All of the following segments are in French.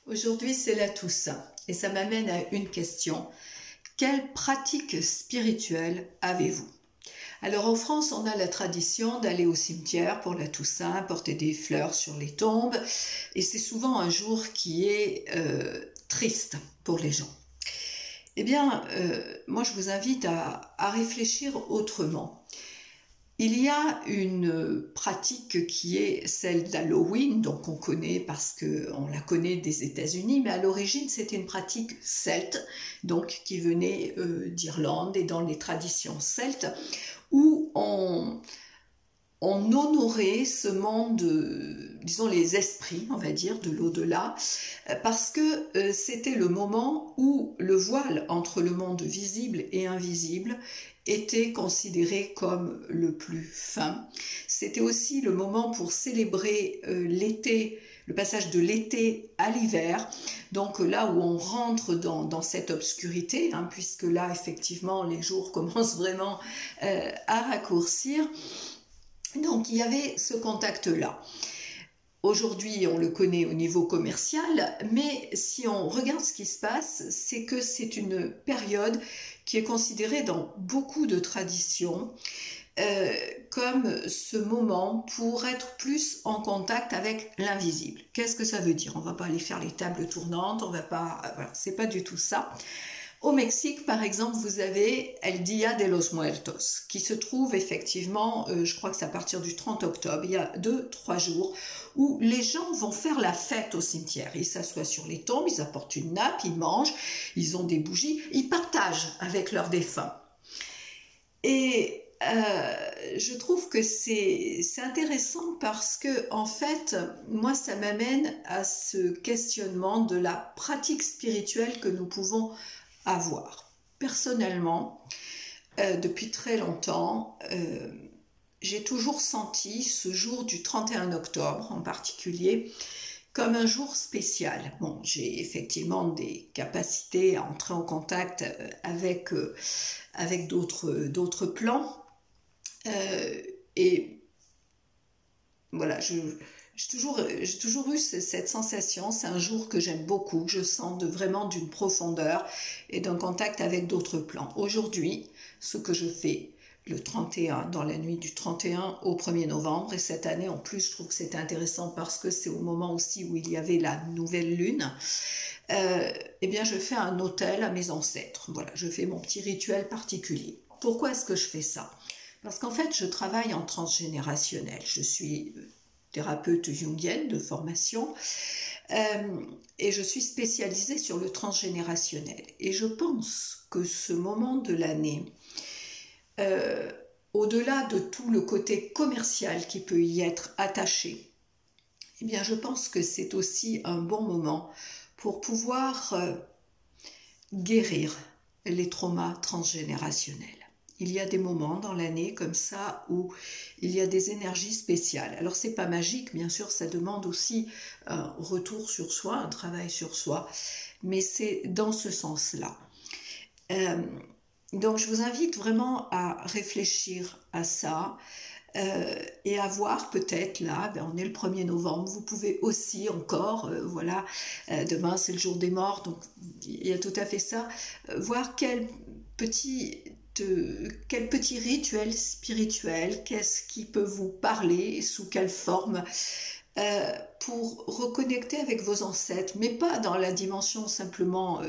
Aujourd'hui, c'est la Toussaint et ça m'amène à une question. Quelle pratique spirituelle avez-vous? Alors en France, on a la tradition d'aller au cimetière pour la Toussaint, porter des fleurs sur les tombes et c'est souvent un jour qui est triste pour les gens. Eh bien, moi je vous invite à réfléchir autrement. Il y a une pratique qui est celle d'Halloween, donc on connaît parce qu'on la connaît des États-Unis, mais à l'origine c'était une pratique celte, donc qui venait d'Irlande et dans les traditions celtes, où on honorait ce monde, disons les esprits, on va dire, de l'au-delà, parce que c'était le moment où le voile entre le monde visible et invisible était considéré comme le plus fin. C'était aussi le moment pour célébrer l'été, le passage de l'été à l'hiver, donc là où on rentre dans cette obscurité, hein, puisque là effectivement les jours commencent vraiment à raccourcir. Donc il y avait ce contact-là. Aujourd'hui, on le connaît au niveau commercial, mais si on regarde ce qui se passe, c'est que c'est une période qui est considérée dans beaucoup de traditions comme ce moment pour être plus en contact avec l'invisible. Qu'est-ce que ça veut dire? On ne va pas aller faire les tables tournantes, on va pas, voilà, c'est pas du tout ça. Au Mexique, par exemple, vous avez El Día de los Muertos, qui se trouve effectivement, je crois que c'est à partir du 30 octobre, il y a 2-3 jours, où les gens vont faire la fête au cimetière. Ils s'assoient sur les tombes, ils apportent une nappe, ils mangent, ils ont des bougies, ils partagent avec leurs défunts. Et je trouve que c'est intéressant parce que, en fait, moi, ça m'amène à ce questionnement de la pratique spirituelle que nous pouvons avoir. Personnellement, depuis très longtemps, j'ai toujours senti ce jour du 31 octobre en particulier comme un jour spécial. Bon, j'ai effectivement des capacités à entrer en contact avec d'autres plans. Et voilà, j'ai toujours eu cette sensation, c'est un jour que j'aime beaucoup, que je sens vraiment d'une profondeur et d'un contact avec d'autres plans. Aujourd'hui, ce que je fais le 31, dans la nuit du 31 au 1er novembre, et cette année en plus je trouve que c'est intéressant parce que c'est au moment aussi où il y avait la nouvelle lune, eh bien je fais un autel à mes ancêtres. Voilà, je fais mon petit rituel particulier. Pourquoi est-ce que je fais ça? Parce qu'en fait, je travaille en transgénérationnel. Je suis thérapeute jungienne de formation et je suis spécialisée sur le transgénérationnel. Et je pense que ce moment de l'année, au-delà de tout le côté commercial qui peut y être attaché, eh bien, je pense que c'est aussi un bon moment pour pouvoir guérir les traumas transgénérationnels. Il y a des moments dans l'année comme ça où il y a des énergies spéciales. Alors c'est pas magique, bien sûr, ça demande aussi un retour sur soi, un travail sur soi, mais c'est dans ce sens-là. Donc je vous invite vraiment à réfléchir à ça et à voir peut-être là, on est le 1er novembre, vous pouvez aussi encore, voilà, demain c'est le jour des morts, donc il y a tout à fait ça, voir quel petit rituel spirituel, qu'est-ce qui peut vous parler, sous quelle forme, pour reconnecter avec vos ancêtres, mais pas dans la dimension simplement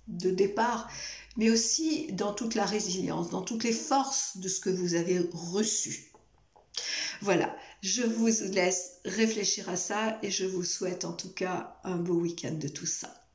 de départ, mais aussi dans toute la résilience, dans toutes les forces de ce que vous avez reçu. Voilà, je vous laisse réfléchir à ça et je vous souhaite en tout cas un beau week-end de tout ça.